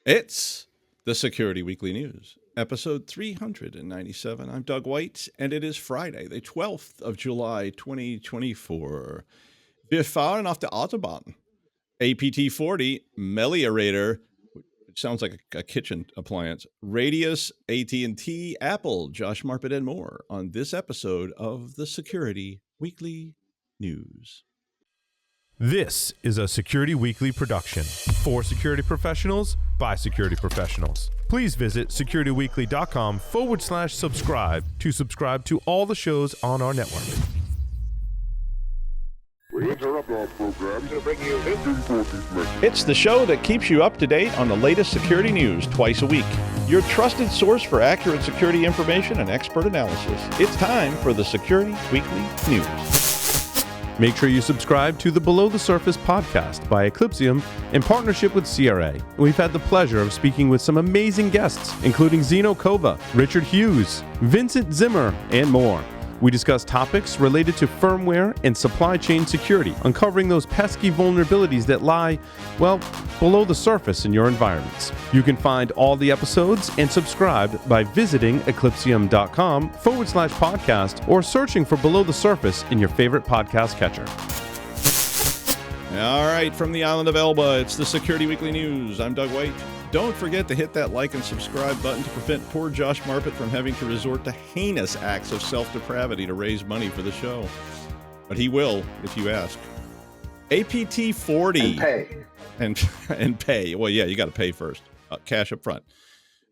It's the Security Weekly News, episode 397. I'm Doug White, and it is Friday, the 12th of July, 2024. Wir fahren auf der Autobahn. APT-40, Meliorator, which sounds like a kitchen appliance, Radius, AT&T, Apple, Josh Marpet, and more on this episode of the Security Weekly News. This is a Security Weekly production for security professionals by security professionals. Please visit securityweekly.com/subscribe to subscribe to all the shows on our network. We interrupt our program to bring you this important message. It's the show that keeps you up to date on the latest security news twice a week. Your trusted source for accurate security information and expert analysis. It's time for the Security Weekly News. Make sure you subscribe to the Below the Surface podcast by Eclipsium in partnership with CRA. We've had the pleasure of speaking with some amazing guests, including Zeno Kova, Richard Hughes, Vincent Zimmer, and more. We discuss topics related to firmware and supply chain security, uncovering those pesky vulnerabilities that lie, well, below the surface in your environments. You can find all the episodes and subscribe by visiting eclipsium.com/podcast or searching for Below the Surface in your favorite podcast catcher. All right, from the island of Elba, it's the Security Weekly News. I'm Doug White. Don't forget to hit that like and subscribe button to prevent poor Josh Marpet from having to resort to heinous acts of self-depravity to raise money for the show. But he will, if you ask. APT-40. And pay. Well, yeah, you got to pay first. Cash up front.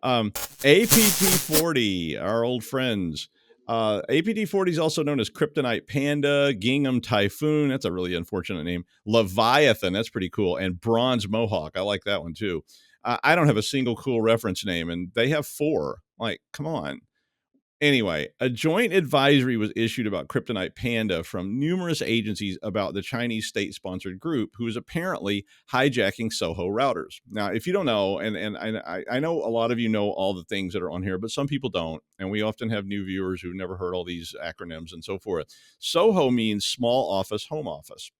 APT-40, our old friends. APT-40 is also known as Kryptonite Panda, Gingham Typhoon. That's a really unfortunate name. Leviathan. That's pretty cool. And Bronze Mohawk. I like that one, too. I don't have a single cool reference name, and they have 4. Like, come on. Anyway, a joint advisory was issued about Kryptonite Panda from numerous agencies about the Chinese state-sponsored group who is apparently hijacking Soho routers. Now, if you don't know, and I know a lot of you know all the things that are on here, but some people don't, and we often have new viewers who've never heard all these acronyms and so forth. Soho means small office, home office.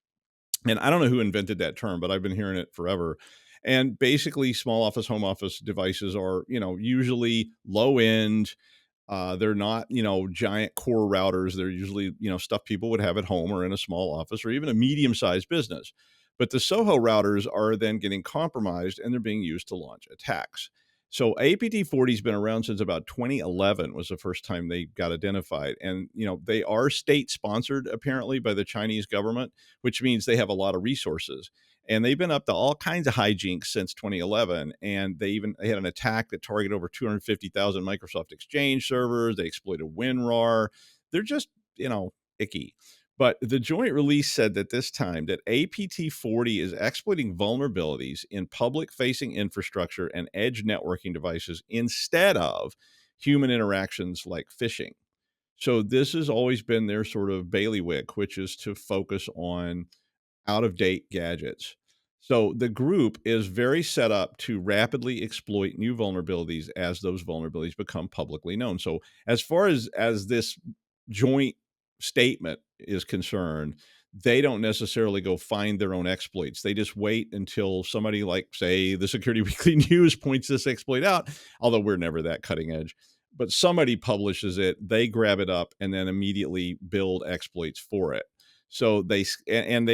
And I don't know who invented that term, but I've been hearing it forever. And basically, small office, home office devices are, usually low end. They're not, giant core routers. They're usually, stuff people would have at home or in a small office or even a medium-sized business. But the Soho routers are then getting compromised and they're being used to launch attacks. So APT-40 has been around since about 2011 was the first time they got identified. And, they are state-sponsored, apparently, by the Chinese government, which means they have a lot of resources. And they've been up to all kinds of hijinks since 2011. And they had an attack that targeted over 250,000 Microsoft Exchange servers. They exploited WinRAR. They're just, icky. But the joint release said that this time that APT-40 is exploiting vulnerabilities in public-facing infrastructure and edge networking devices instead of human interactions like phishing. So this has always been their sort of bailiwick, which is to focus on out-of-date gadgets. So the group is very set up to rapidly exploit new vulnerabilities as those vulnerabilities become publicly known. So as far as this joint statement is concerned, they don't necessarily go find their own exploits. They just wait until somebody like, say, the Security Weekly News points this exploit out, although we're never that cutting edge. But somebody publishes it, they grab it up, and then immediately build exploits for it. So they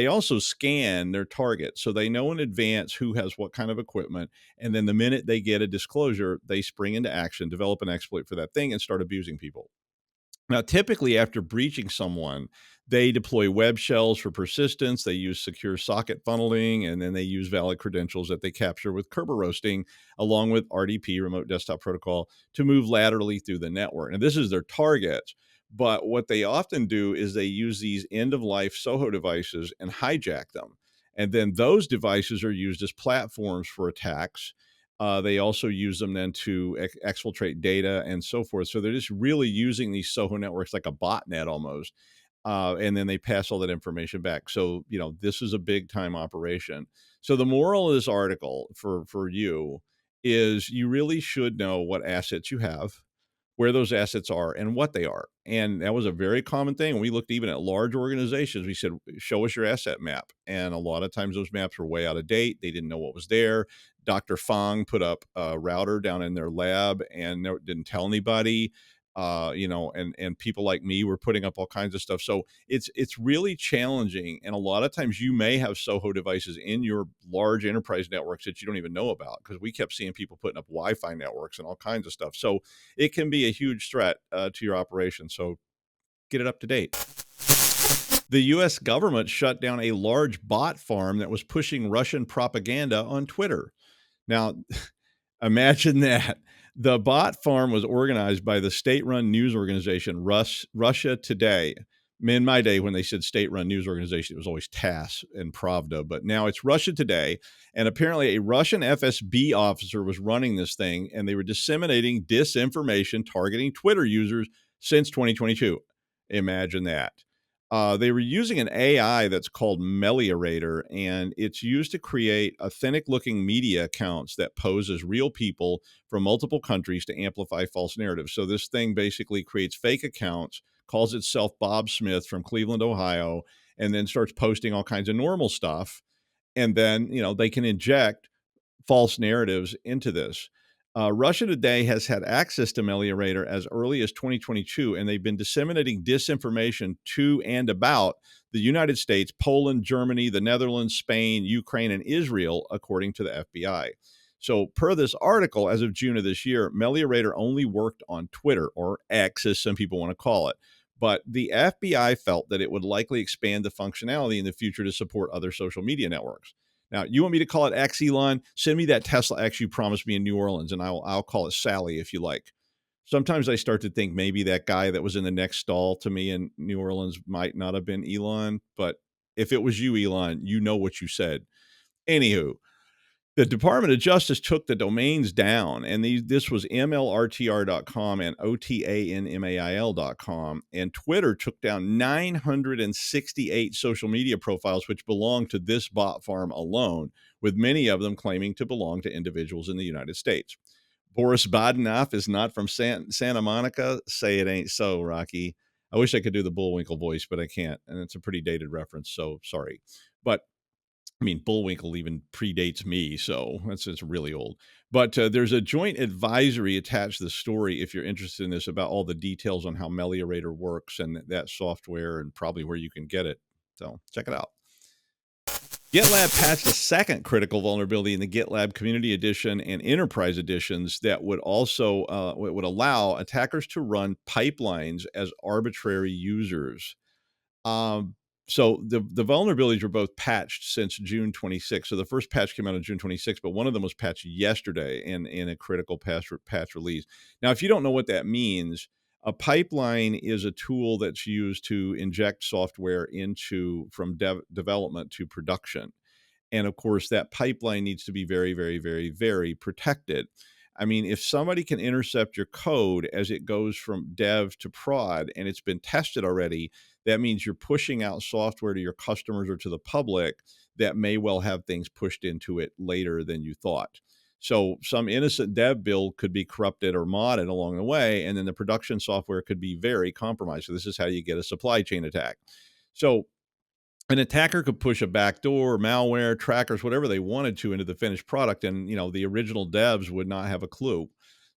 also scan their target. So they know in advance who has what kind of equipment. And then the minute they get a disclosure, they spring into action, develop an exploit for that thing, and start abusing people. Now, typically after breaching someone, they deploy web shells for persistence. They use secure socket funneling, and then they use valid credentials that they capture with Kerber roasting, along with RDP, remote desktop protocol, to move laterally through the network. And this is their target. But what they often do is they use these end-of-life Soho devices and hijack them. And then those devices are used as platforms for attacks. They also use them then to exfiltrate data and so forth. So they're just really using these Soho networks like a botnet almost. And then they pass all that information back. So, this is a big time operation. So the moral of this article for you is you really should know what assets you have, where those assets are and what they are. And that was a very common thing. We looked even at large organizations. We said, show us your asset map. And a lot of times those maps were way out of date. They didn't know what was there. Dr. Fong put up a router down in their lab and didn't tell anybody. And people like me were putting up all kinds of stuff. So it's really challenging. And a lot of times you may have Soho devices in your large enterprise networks that you don't even know about, because we kept seeing people putting up Wi-Fi networks and all kinds of stuff. So it can be a huge threat to your operation. So get it up to date. The U.S. government shut down a large bot farm that was pushing Russian propaganda on Twitter. Now, imagine that. The bot farm was organized by the state-run news organization Russia Today. In my day, when they said state-run news organization, it was always TASS and Pravda, but now it's Russia Today. And apparently a Russian FSB officer was running this thing, and they were disseminating disinformation targeting Twitter users since 2022. Imagine that. They were using an AI that's called Meliorator, and it's used to create authentic-looking media accounts that pose as real people from multiple countries to amplify false narratives. So this thing basically creates fake accounts, calls itself Bob Smith from Cleveland, Ohio, and then starts posting all kinds of normal stuff. And then, they can inject false narratives into this. Russia Today has had access to Meliorator as early as 2022, and they've been disseminating disinformation to and about the United States, Poland, Germany, the Netherlands, Spain, Ukraine, and Israel, according to the FBI. So per this article, as of June of this year, Meliorator only worked on Twitter, or X, as some people want to call it. But the FBI felt that it would likely expand the functionality in the future to support other social media networks. Now, you want me to call it X, Elon? Send me that Tesla X you promised me in New Orleans, and I'll call it Sally if you like. Sometimes I start to think maybe that guy that was in the next stall to me in New Orleans might not have been Elon, but if it was you, Elon, you know what you said. Anywho, the Department of Justice took the domains down, and this was mlrtr.com and otanmail.com, and Twitter took down 968 social media profiles which belong to this bot farm alone, with many of them claiming to belong to individuals in the United States. Boris Badenoff is not from Santa Monica. Say it ain't so, Rocky. I wish I could do the Bullwinkle voice, but I can't, and it's a pretty dated reference, so sorry. But I mean, Bullwinkle even predates me, so it's really old. But there's a joint advisory attached to the story if you're interested in this, about all the details on how Meliorator works and that software, and probably where you can get it. So check it out. GitLab patched a second critical vulnerability in the GitLab Community Edition and Enterprise Editions that would also would allow attackers to run pipelines as arbitrary users. So the vulnerabilities were both patched since June 26th. So the first patch came out on June 26th, but one of them was patched yesterday in a critical patch release. Now, if you don't know what that means, a pipeline is a tool that's used to inject software from development to production. And of course, that pipeline needs to be very, very, very, very protected. I mean, if somebody can intercept your code as it goes from dev to prod and it's been tested already, that means you're pushing out software to your customers or to the public that may well have things pushed into it later than you thought. So some innocent dev build could be corrupted or modded along the way, and then the production software could be very compromised. So this is how you get a supply chain attack. So an attacker could push a backdoor, malware, trackers, whatever they wanted to into the finished product, and the original devs would not have a clue.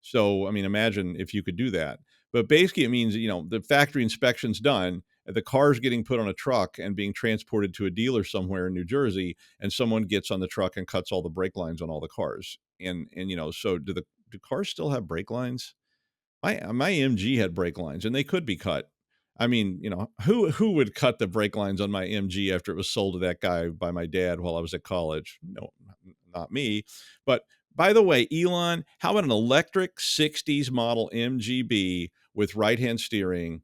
So, I mean, imagine if you could do that. But basically, it means the factory inspection's done, the car's getting put on a truck and being transported to a dealer somewhere in New Jersey, and someone gets on the truck and cuts all the brake lines on all the cars. And so do cars still have brake lines? My MG had brake lines, and they could be cut. I mean, who would cut the brake lines on my MG after it was sold to that guy by my dad while I was at college? No, not me. But by the way, Elon, how about an electric 60s model MGB with right-hand steering?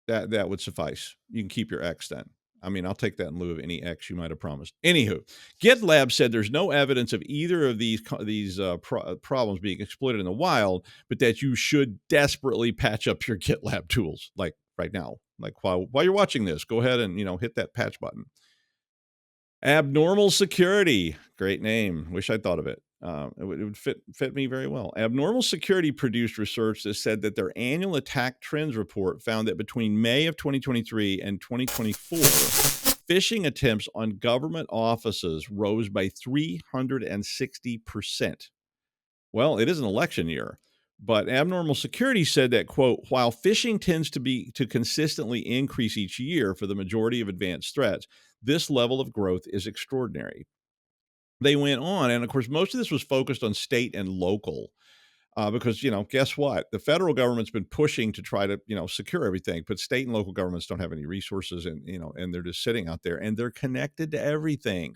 That would suffice. You can keep your X then. I mean, I'll take that in lieu of any X you might have promised. Anywho, GitLab said there's no evidence of either of these problems being exploited in the wild, but that you should desperately patch up your GitLab tools, like right now. Like while you're watching this, go ahead and hit that patch button. Abnormal Security, great name. Wish I'd thought of it. It would fit me very well. Abnormal Security produced research that said that their annual attack trends report found that between May of 2023 and 2024, phishing attempts on government offices rose by 360%. Well, it is an election year, but Abnormal Security said that, quote, while phishing tends to consistently increase each year for the majority of advanced threats, this level of growth is extraordinary. They went on, and of course, most of this was focused on state and local, because, guess what? The federal government's been pushing to try to, secure everything, but state and local governments don't have any resources, and they're just sitting out there, and they're connected to everything.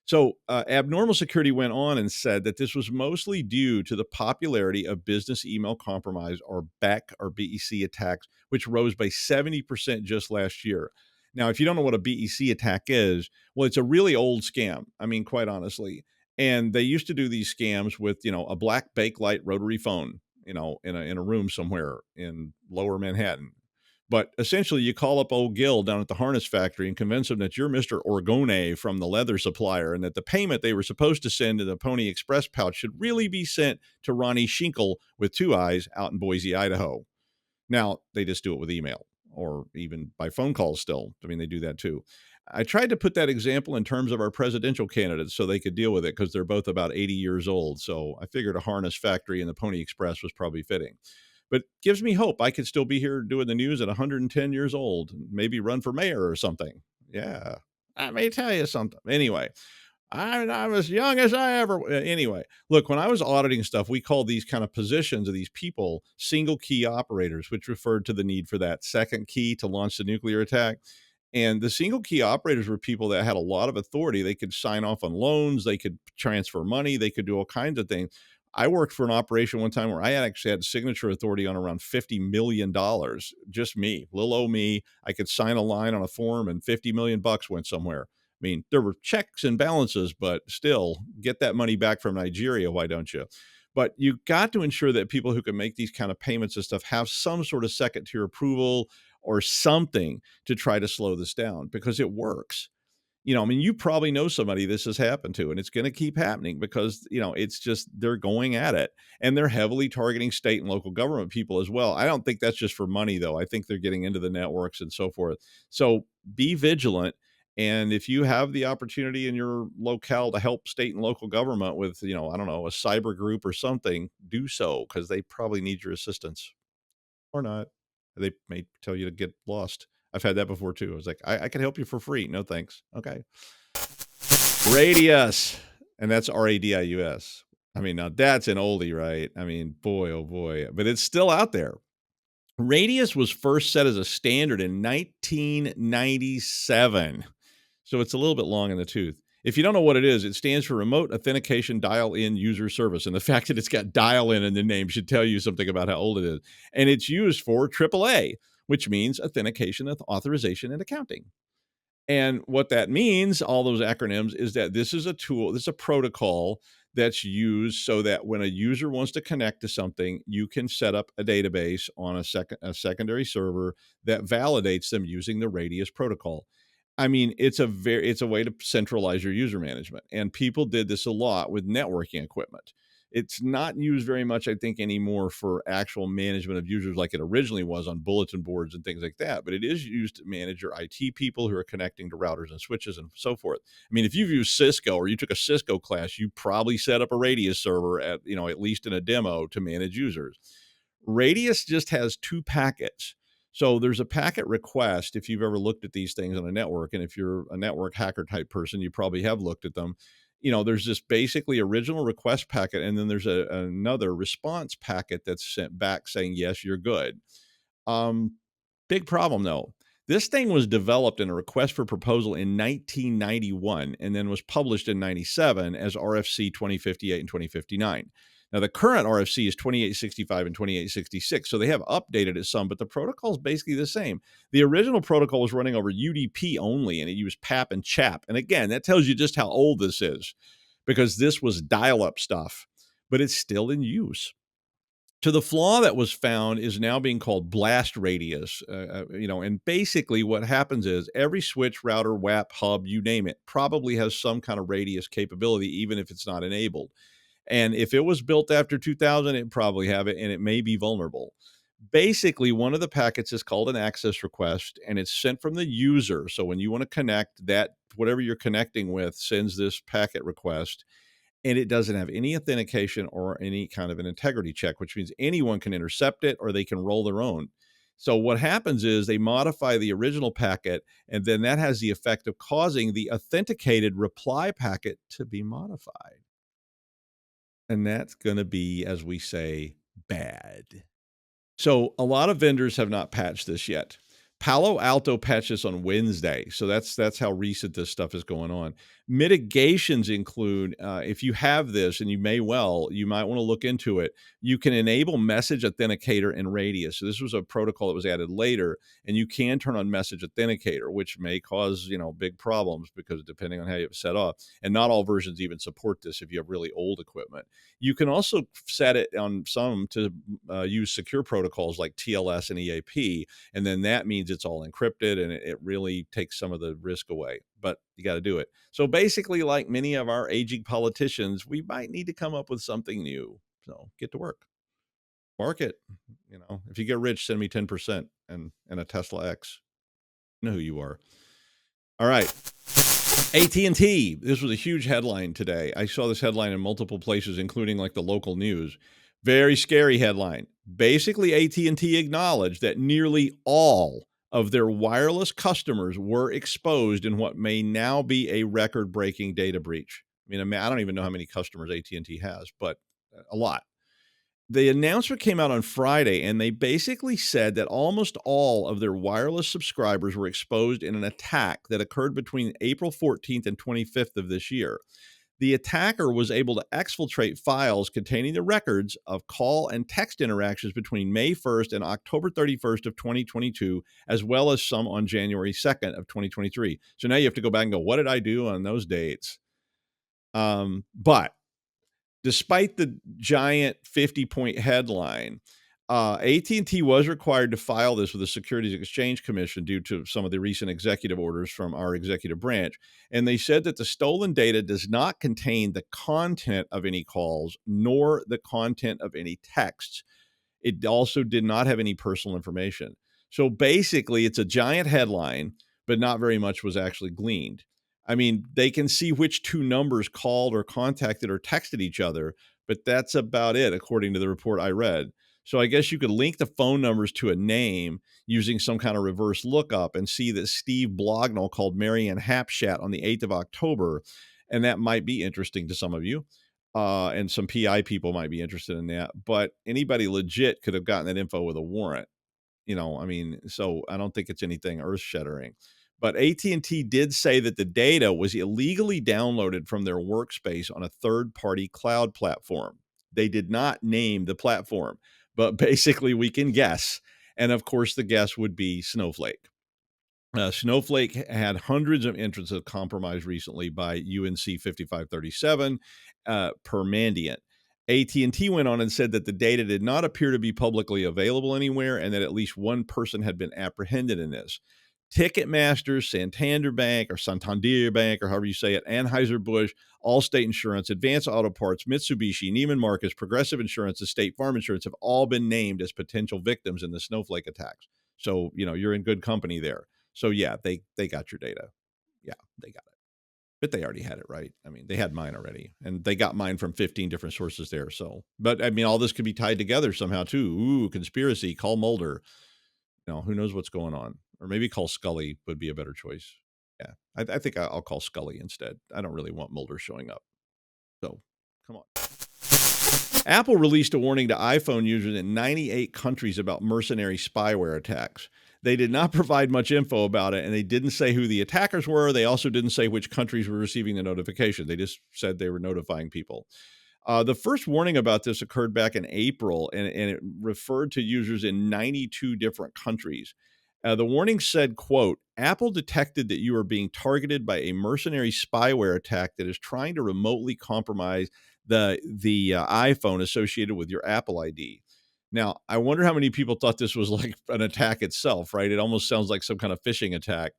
So, Abnormal Security went on and said that this was mostly due to the popularity of business email compromise, or BEC or BEC attacks, which rose by 70% just last year. Now, if you don't know what a BEC attack is, well, it's a really old scam. I mean, quite honestly. And they used to do these scams with, a black Bakelite rotary phone, in a room somewhere in lower Manhattan. But essentially, you call up old Gil down at the harness factory and convince him that you're Mr. Orgone from the leather supplier, and that the payment they were supposed to send to the Pony Express pouch should really be sent to Ronnie Schinkel with two eyes out in Boise, Idaho. Now, they just do it with email or even by phone calls still. I mean, they do that too. I tried to put that example in terms of our presidential candidates so they could deal with it, because they're both about 80 years old. So I figured a harness factory and the Pony Express was probably fitting. But gives me hope I could still be here doing the news at 110 years old, maybe run for mayor or something. Yeah, I may tell you something. Anyway, I'm as young as I ever. Anyway, look, when I was auditing stuff, we called these kind of positions of these people single key operators, which referred to the need for that second key to launch the nuclear attack. And the single key operators were people that had a lot of authority. They could sign off on loans, they could transfer money, they could do all kinds of things. I worked for an operation one time where I actually had signature authority on around $50 million. Just me, little old me. I could sign a line on a form and 50 million bucks went somewhere. I mean, there were checks and balances, but still, get that money back from Nigeria, why don't you? But you got to ensure that people who can make these kind of payments and stuff have some sort of second tier approval or something to try to slow this down, because it works. I mean, you probably know somebody this has happened to, and it's going to keep happening because, it's just they're going at it, and they're heavily targeting state and local government people as well. I don't think that's just for money, though. I think they're getting into the networks and so forth. So be vigilant. And if you have the opportunity in your locale to help state and local government with, I don't know, a cyber group or something, do so, because they probably need your assistance, or not. They may tell you to get lost. I've had that before too. I was like, I can help you for free. No, thanks. Okay. Radius. And that's Radius. I mean, now that's an oldie, right? I mean, boy, oh boy, but it's still out there. Radius was first set as a standard in 1997. So it's a little bit long in the tooth. If you don't know what it is, it stands for Remote Authentication Dial-In User Service. And the fact that it's got dial-in in the name should tell you something about how old it is. And it's used for AAA, which means Authentication, Authorization, and Accounting. And what that means, all those acronyms, is that this is a tool, this is a protocol that's used so that when a user wants to connect to something, you can set up a database on a secondary server that validates them using the Radius protocol. I mean, it's a way to centralize your user management. And people did this a lot with networking equipment. It's not used very much, I think, anymore for actual management of users like it originally was on bulletin boards and things like that. But it is used to manage your IT people who are connecting to routers and switches and so forth. I mean, if you've used Cisco or you took a Cisco class, you probably set up a Radius server at least in a demo to manage users. Radius just has two packets. So there's a packet request if you've ever looked at these things on a network. And if you're a network hacker type person, you probably have looked at them. There's this basically original request packet, and then there's another response packet that's sent back saying, yes, you're good. Big problem, though. This thing was developed in a request for proposal in 1991 and then was published in 97 as RFC 2058 and 2059. Now, the current RFC is 2865 and 2866, so they have updated it some, but the protocol is basically the same. The original protocol was running over UDP only, and it used PAP and CHAP. And again, that tells you just how old this is, because this was dial-up stuff, but it's still in use. So the flaw that was found is now being called blast radius, and basically what happens is every switch, router, WAP, hub, you name it, probably has some kind of radius capability, even if it's not enabled. And if it was built after 2000, it probably have it, and it may be vulnerable. Basically, one of the packets is called an access request, and it's sent from the user. So when you want to connect, that whatever you're connecting with sends this packet request, and it doesn't have any authentication or any kind of an integrity check, which means anyone can intercept it or they can roll their own. So what happens is they modify the original packet, and then that has the effect of causing the authenticated reply packet to be modified. And that's going to be, as we say, bad. So a lot of vendors have not patched this yet. Palo Alto patched this on Wednesday. So that's how recent this stuff is going on. Mitigations include, if you have this, and you might want to look into it, you can enable message authenticator and radius. So this was a protocol that was added later, and you can turn on message authenticator, which may cause, big problems because depending on how you have it set up, and not all versions even support this if you have really old equipment. You can also set it on some to use secure protocols like TLS and EAP, and then that means it's all encrypted, and it really takes some of the risk away. But you got to do it. So basically, like many of our aging politicians, we might need to come up with something new. So get to work. Market. If you get rich, send me 10% and a Tesla X. You know who you are. All right. AT&T. This was a huge headline today. I saw this headline in multiple places, including like the local news. Very scary headline. Basically, AT&T acknowledged that nearly all of their wireless customers were exposed in what may now be a record-breaking data breach. I don't even know how many customers AT&T has, but a lot. The announcement came out on Friday, and they basically said that almost all of their wireless subscribers were exposed in an attack that occurred between April 14th and 25th of this year. The attacker was able to exfiltrate files containing the records of call and text interactions between May 1st and October 31st of 2022, as well as some on January 2nd of 2023. So now you have to go back and go, what did I do on those dates? But despite the giant 50-point headline, AT&T was required to file this with the Securities and Exchange Commission due to some of the recent executive orders from our executive branch. And they said that the stolen data does not contain the content of any calls nor the content of any texts. It also did not have any personal information. So basically, it's a giant headline, but not very much was actually gleaned. They can see which two numbers called or contacted or texted each other, but that's about it, according to the report I read. So I guess you could link the phone numbers to a name using some kind of reverse lookup and see that Steve Blognall called Marianne Hapschatt on the 8th of October. And that might be interesting to some of you. And some PI people might be interested in that. But anybody legit could have gotten that info with a warrant. So I don't think it's anything earth-shattering. But AT&T did say that the data was illegally downloaded from their workspace on a third-party cloud platform. They did not name the platform, but basically we can guess. And of course, the guess would be Snowflake. Snowflake had hundreds of instances compromised recently by UNC 5537 per Mandiant. AT&T went on and said that the data did not appear to be publicly available anywhere and that at least one person had been apprehended in this. Ticketmaster, Santander Bank, or however you say it, Anheuser-Busch, Allstate Insurance, Advance Auto Parts, Mitsubishi, Neiman Marcus, Progressive Insurance, and State Farm Insurance have all been named as potential victims in the Snowflake attacks. So, you're in good company there. So, yeah, they got your data. Yeah, they got it. But they already had it, right? They had mine already. And they got mine from 15 different sources there. So, but, all this could be tied together somehow, too. Ooh, conspiracy, call Mulder. Who knows what's going on? Or maybe call Scully would be a better choice. Yeah, I think I'll call Scully instead. I don't really want Mulder showing up. So, come on. Apple released a warning to iPhone users in 98 countries about mercenary spyware attacks. They did not provide much info about it, and they didn't say who the attackers were. They also didn't say which countries were receiving the notification. They just said they were notifying people. The first warning about this occurred back in April, and it referred to users in 92 different countries. The warning said, quote, Apple detected that you are being targeted by a mercenary spyware attack that is trying to remotely compromise the iPhone associated with your Apple ID. Now, I wonder how many people thought this was like an attack itself, right? It almost sounds like some kind of phishing attack.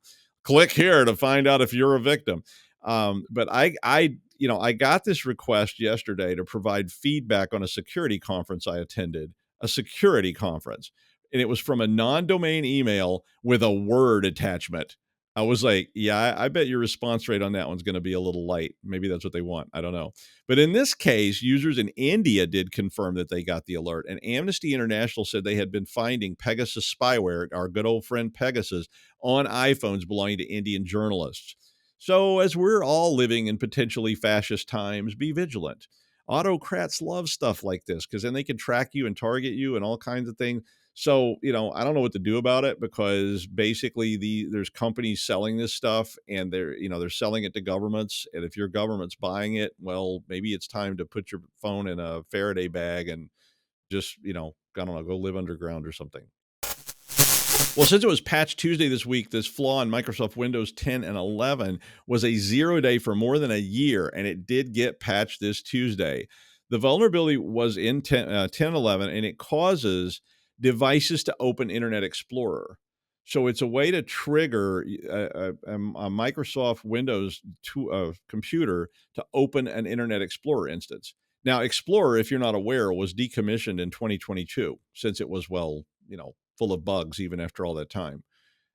Click here to find out if you're a victim. But I I got this request yesterday to provide feedback on a security conference I attended, a security conference, and it was from a non-domain email with a Word attachment. I was like, yeah, I bet your response rate on that one's going to be a little light. Maybe that's what they want. I don't know. But in this case, users in India did confirm that they got the alert. And Amnesty International said they had been finding Pegasus spyware, our good old friend Pegasus, on iPhones belonging to Indian journalists. So as we're all living in potentially fascist times, be vigilant. Autocrats love stuff like this because then they can track you and target you and all kinds of things. So, I don't know what to do about it because basically there's companies selling this stuff and they're selling it to governments. And if your government's buying it, well, maybe it's time to put your phone in a Faraday bag and just, I don't know, go live underground or something. Well, since it was Patch Tuesday this week, this flaw in Microsoft Windows 10 and 11 was a 0-day for more than a year, and it did get patched this Tuesday. The vulnerability was in 10.11, and it causes devices to open Internet Explorer. So it's a way to trigger a Microsoft Windows computer to open an Internet Explorer instance. Now, Explorer, if you're not aware, was decommissioned in 2022 since it was, full of bugs even after all that time.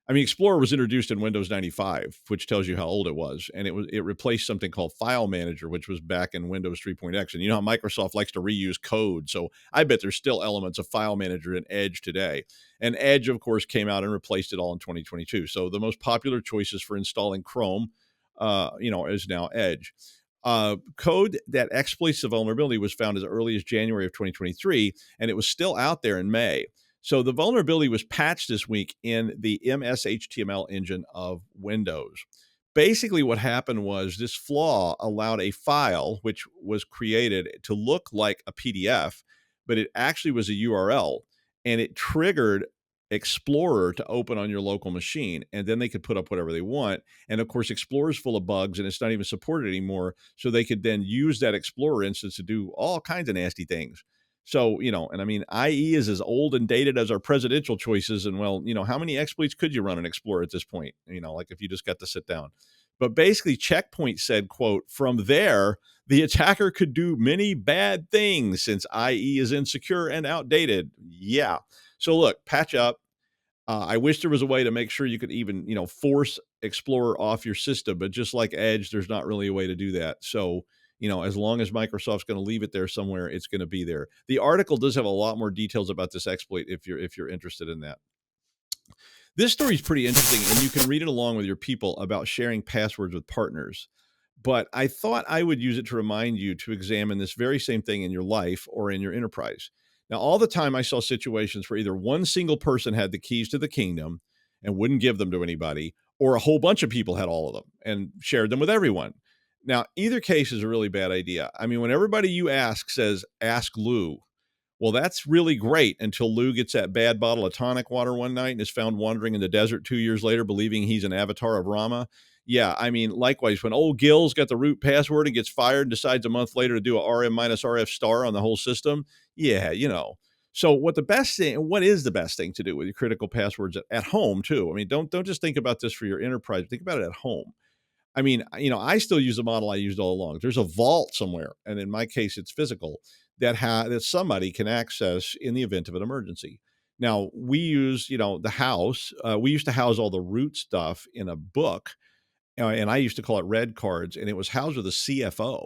I mean, Explorer was introduced in Windows 95, which tells you how old it was, and it replaced something called File Manager, which was back in Windows 3.x. And you know how Microsoft likes to reuse code, so I bet there's still elements of File Manager in Edge today. And Edge, of course, came out and replaced it all in 2022. So the most popular choices for installing Chrome, is now Edge. Code that exploits the vulnerability was found as early as January of 2023, and it was still out there in May. So the vulnerability was patched this week in the MS-HTML engine of Windows. Basically, what happened was this flaw allowed a file, which was created to look like a PDF, but it actually was a URL, and it triggered Explorer to open on your local machine, and then they could put up whatever they want. And of course, Explorer's full of bugs, and it's not even supported anymore, so they could then use that Explorer instance to do all kinds of nasty things. So, and I mean, IE is as old and dated as our presidential choices. And well, how many exploits could you run in Explorer at this point? Like if you just got to sit down. But basically, Checkpoint said, quote, from there, the attacker could do many bad things since IE is insecure and outdated. Yeah. So look, patch up. I wish there was a way to make sure you could even, force Explorer off your system. But just like Edge, there's not really a way to do that. So, as long as Microsoft's going to leave it there somewhere, it's going to be there. The article does have a lot more details about this exploit if you're interested in that. This story is pretty interesting, and you can read it along with your people about sharing passwords with partners. But I thought I would use it to remind you to examine this very same thing in your life or in your enterprise. Now, all the time I saw situations where either one single person had the keys to the kingdom and wouldn't give them to anybody, or a whole bunch of people had all of them and shared them with everyone. Now, either case is a really bad idea. I mean, when everybody you ask says, ask Lou, well, that's really great until Lou gets that bad bottle of tonic water one night and is found wandering in the desert 2 years later, believing he's an avatar of Rama. Yeah, I mean, likewise, when old Gil's got the root password and gets fired and decides a month later to do a RM minus RF star on the whole system, yeah, So what is the best thing to do with your critical passwords at home too? I mean, don't just think about this for your enterprise. Think about it at home. I mean, I still use the model I used all along. There's a vault somewhere, and in my case, it's physical, that somebody can access in the event of an emergency. Now, we use, the house. We used to house all the root stuff in a book, and I used to call it red cards, and it was housed with a CFO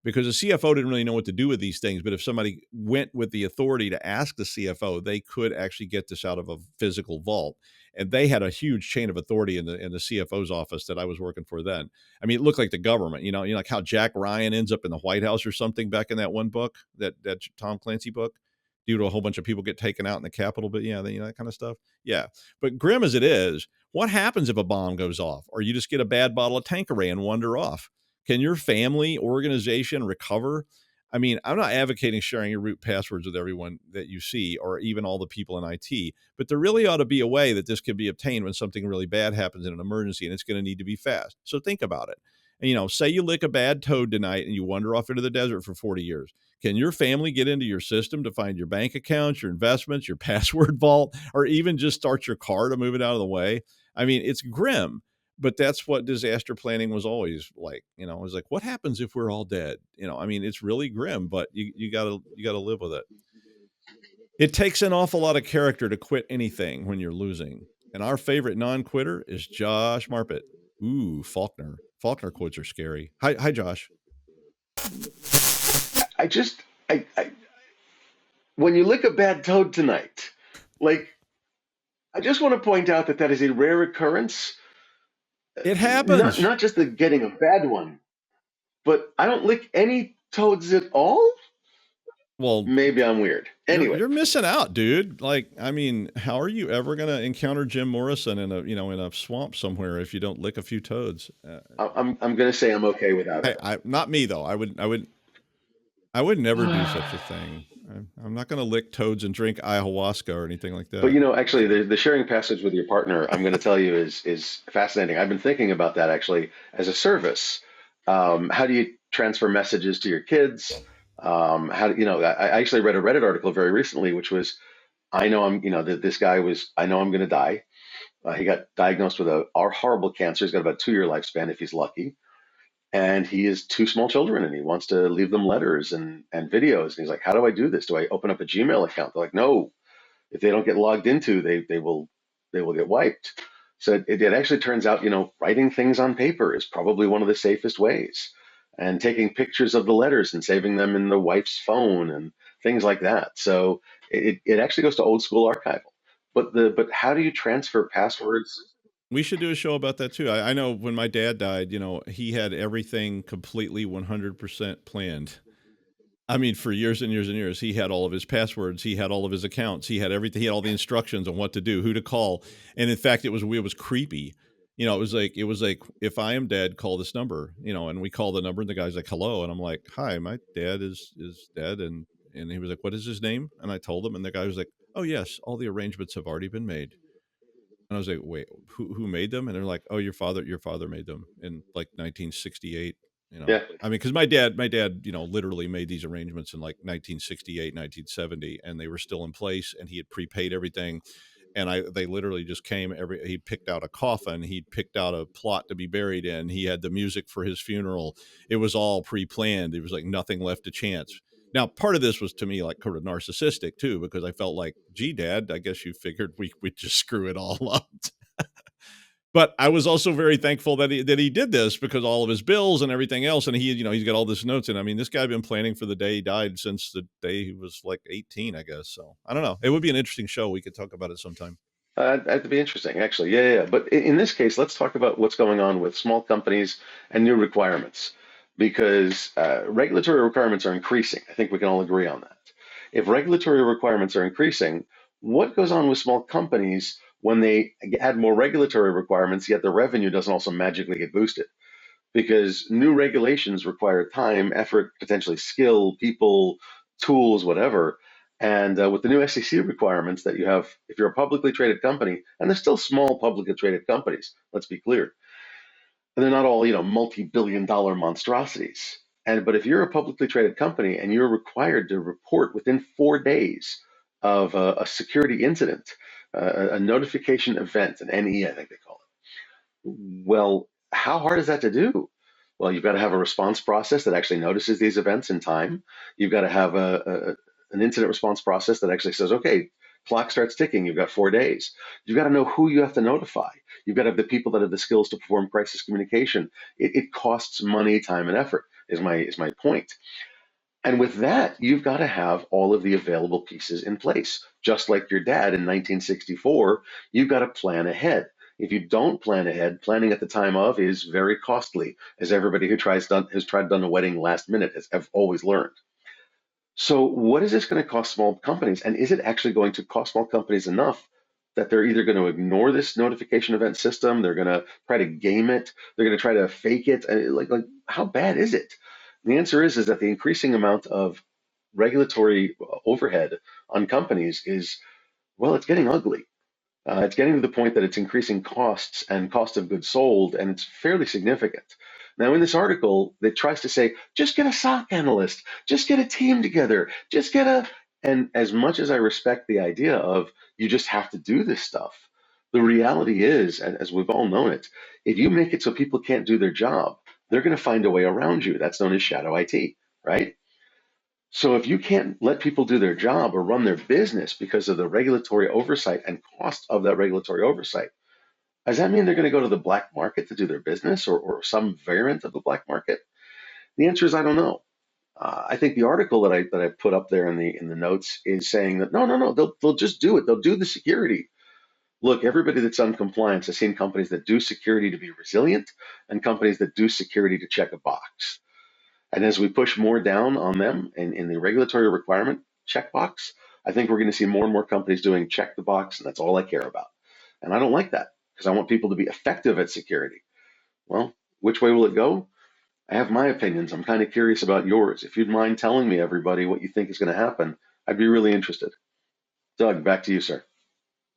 because the CFO didn't really know what to do with these things. But if somebody went with the authority to ask the CFO, they could actually get this out of a physical vault. And they had a huge chain of authority in the CFO's office that I was working for then. I mean, it looked like the government, like how Jack Ryan ends up in the White House or something back in that one book, that Tom Clancy book, due to a whole bunch of people get taken out in the Capitol. But yeah, that kind of stuff. Yeah. But grim as it is, what happens if a bomb goes off or you just get a bad bottle of Tanqueray and wander off? Can your family, organization recover? I mean, I'm not advocating sharing your root passwords with everyone that you see or even all the people in IT, but there really ought to be a way that this can be obtained when something really bad happens in an emergency, and it's going to need to be fast. So think about it. And, say you lick a bad toad tonight and you wander off into the desert for 40 years. Can your family get into your system to find your bank accounts, your investments, your password vault, or even just start your car to move it out of the way? I mean, it's grim. but that's what disaster planning was always like. It was like, what happens if we're all dead? I mean, it's really grim, but you gotta live with it. It takes an awful lot of character to quit anything when you're losing. And our favorite non-quitter is Josh Marpet. Ooh, Faulkner. Faulkner quotes are scary. Hi, Josh. I when you lick a bad toad tonight, like, I just want to point out that is a rare occurrence. It happens. Not just the getting a bad one, but I don't lick any toads at all. Well, maybe I'm weird. Anyway, you're missing out, dude. Like, I mean, how are you ever gonna encounter Jim Morrison in a swamp somewhere if you don't lick a few toads? I'm gonna say I'm okay without it. Not me though. I would never do such a thing. I'm not going to lick toads and drink ayahuasca or anything like that. But actually, the sharing passage with your partner, I'm going to tell you, is fascinating. I've been thinking about that actually as a service. How do you transfer messages to your kids? I actually read a Reddit article very recently, which was, I know I'm going to die. He got diagnosed with a horrible cancer. He's got about a 2-year lifespan if he's lucky. And he has 2 small children, and he wants to leave them letters and videos. And he's like, how do I do this? Do I open up a Gmail account? They're like, no, if they don't get logged into, they will get wiped. So it actually turns out, writing things on paper is probably one of the safest ways, and taking pictures of the letters and saving them in the wife's phone and things like that. So it actually goes to old school archival. But how do you transfer passwords? We should do a show about that too. I know when my dad died, he had everything completely 100% planned. I mean, for years and years and years, he had all of his passwords, he had all of his accounts, he had everything, he had all the instructions on what to do, who to call. And in fact, it was creepy. It was like, if I am dead, call this number, and we call the number and the guy's like, hello. And I'm like, hi, my dad is dead. And he was like, what is his name? And I told him, and the guy was like, oh yes, all the arrangements have already been made. And I was like, wait, who made them? And they're like, oh, your father made them in like 1968. Yeah. I mean, because my dad, literally made these arrangements in like 1968, 1970, and they were still in place, and he had prepaid everything. And they literally just came he picked out a coffin, he picked out a plot to be buried in, he had the music for his funeral. It was all pre-planned. It was like nothing left to chance. Now, part of this was to me like kind of narcissistic too, because I felt like, gee, Dad, I guess you figured we'd just screw it all up. But I was also very thankful that he did this, because all of his bills and everything else, and he's got all this notes. And I mean, this guy had been planning for the day he died since the day he was like 18, I guess. So I don't know. It would be an interesting show. We could talk about it sometime. That'd be interesting, actually. Yeah. But in this case, let's talk about what's going on with small companies and new requirements, because regulatory requirements are increasing. I think we can all agree on that. If regulatory requirements are increasing, what goes on with small companies when they add more regulatory requirements, yet the revenue doesn't also magically get boosted? Because new regulations require time, effort, potentially skill, people, tools, whatever. And with the new SEC requirements that you have, if you're a publicly traded company, and they're still small publicly traded companies, let's be clear, and they're not all multi-billion-dollar monstrosities. But if you're a publicly traded company and you're required to report within 4 days of a security incident, a notification event, an NE, I think they call it. Well, how hard is that to do? Well, you've got to have a response process that actually notices these events in time. You've got to have an incident response process that actually says, okay, clock starts ticking, you've got 4 days. You've got to know who you have to notify. You've got to have the people that have the skills to perform crisis communication. It costs money, time, and effort, is my point. And with that, you've got to have all of the available pieces in place. Just like your dad in 1964, you've got to plan ahead. If you don't plan ahead, planning at the time of is very costly, as everybody who has tried done a wedding last minute have always learned. So what is this going to cost small companies? And is it actually going to cost small companies enough that they're either going to ignore this notification event system, they're going to try to game it, they're going to try to fake it? Like how bad is it? And the answer is that the increasing amount of regulatory overhead on companies is, well, it's getting ugly. It's getting to the point that it's increasing costs and cost of goods sold, and it's fairly significant. Now, in this article, it tries to say, just get a SOC analyst, just get a team together, and as much as I respect the idea of you just have to do this stuff, The reality is, and as we've all known it, if you make it so people can't do their job, they're going to find a way around you. That's known as shadow IT, right? So if you can't let people do their job or run their business because of the regulatory oversight and cost of that regulatory oversight, does that mean they're going to go to the black market to do their business, or some variant of the black market? The answer is I don't know. I think the article that I put up there in the notes is saying that no, they'll just do it. They'll do the security. Look, everybody that's done compliance has seen companies that do security to be resilient and companies that do security to check a box. And as we push more down on them in the regulatory requirement checkbox, I think we're going to see more and more companies doing check the box, and that's all I care about. And I don't like that because I want people to be effective at security. Well, which way will it go? I have my opinions. I'm kind of curious about yours. If you'd mind telling me, everybody, what you think is going to happen, I'd be really interested. Doug, back to you, sir.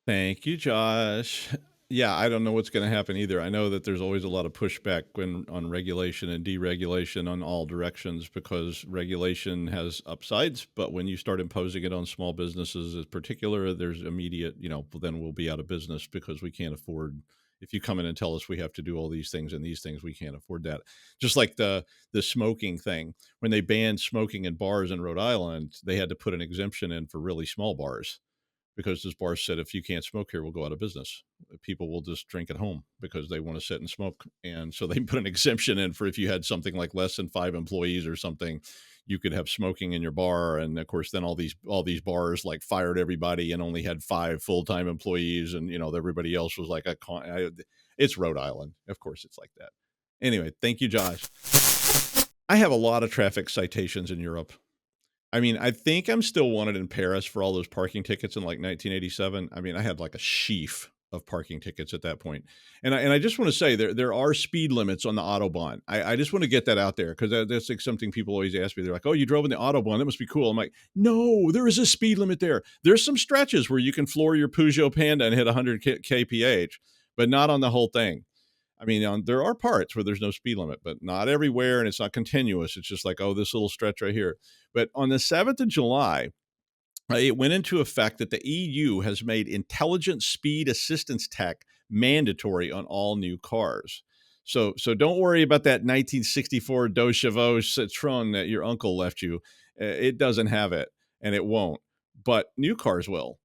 Thank you, Josh. Yeah, I don't know what's going to happen either. I know that there's always a lot of pushback on regulation and deregulation on all directions because regulation has upsides, but when you start imposing it on small businesses in particular, there's immediate, then we'll be out of business because we can't afford. If you come in and tell us we have to do all these things and these things, we can't afford that. Just like the smoking thing, when they banned smoking in bars in Rhode Island, they had to put an exemption in for really small bars because this bar said, if you can't smoke here, we'll go out of business. People will just drink at home because they want to sit and smoke. And so they put an exemption in for if you had something like less than 5 employees or something, you could have smoking in your bar. And of course, then all these bars like fired everybody and only had 5 full-time employees. And, everybody else was like, it's Rhode Island. Of course, it's like that. Anyway, thank you, Josh. I have a lot of traffic citations in Europe. I mean, I think I'm still wanted in Paris for all those parking tickets in like 1987. I mean, I had like a sheaf of parking tickets at that point. And I just want to say there are speed limits on the Autobahn. I just want to get that out there because that's like something people always ask me. They're like, oh, you drove in the Autobahn. That must be cool. I'm like, no, there is a speed limit there. There's some stretches where you can floor your Peugeot Panda and hit 100 kph, but not on the whole thing. I mean, there are parts where there's no speed limit, but not everywhere, and it's not continuous. It's just like, oh, this little stretch right here. But on the 7th of July, it went into effect that the EU has made intelligent speed assistance tech mandatory on all new cars. So don't worry about that 1964 Deux Chevaux Citroen that your uncle left you. It doesn't have it, and it won't. But new cars will.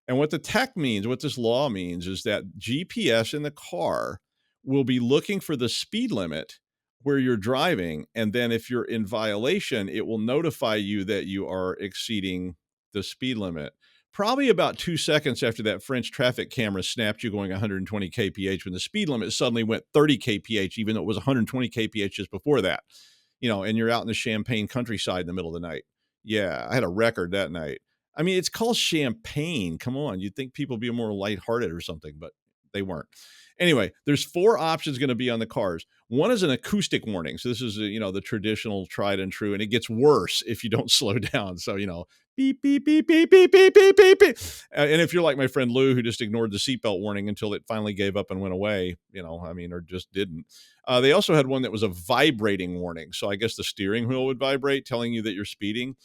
And what the tech means, what this law means, is that GPS in the car will be looking for the speed limit where you're driving. And then if you're in violation, it will notify you that you are exceeding the speed limit. Probably about 2 seconds after that French traffic camera snapped you going 120 kph when the speed limit suddenly went 30 kph, even though it was 120 kph just before that, and you're out in the Champagne countryside in the middle of the night. Yeah, I had a record that night. I mean, it's called Champagne. Come on. You'd think people would be more lighthearted or something, but they weren't. Anyway, there's 4 options going to be on the cars. One is an acoustic warning. So this is, the traditional tried and true, and it gets worse if you don't slow down. So, beep, beep, beep, beep, beep, beep, beep, beep, beep. And if you're like my friend Lou, who just ignored the seatbelt warning until it finally gave up and went away, or just didn't. They also had one that was a vibrating warning. So I guess the steering wheel would vibrate, telling you that you're speeding.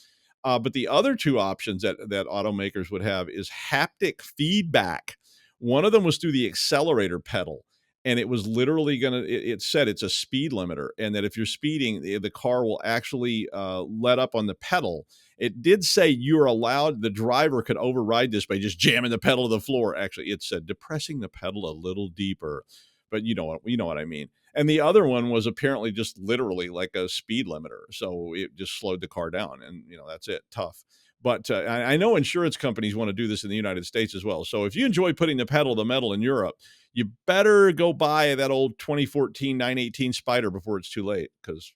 But the other 2 options that automakers would have is haptic feedback. One of them was through the accelerator pedal, and it was literally it said it's a speed limiter, and that if you're speeding, the car will actually let up on the pedal. It did say you're allowed, the driver could override this by just jamming the pedal to the floor. Actually, it said depressing the pedal a little deeper, but you know what I mean. And the other one was apparently just literally like a speed limiter. So it just slowed the car down, and that's it. Tough. But I know insurance companies want to do this in the United States as well. So if you enjoy putting the pedal to the metal in Europe, you better go buy that old 2014 918 Spider before it's too late. Because,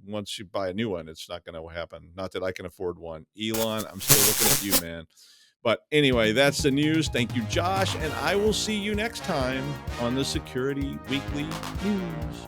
once you buy a new one, it's not going to happen. Not that I can afford one. Elon, I'm still looking at you, man. But anyway, that's the news. Thank you, Josh. And I will see you next time on the Security Weekly News.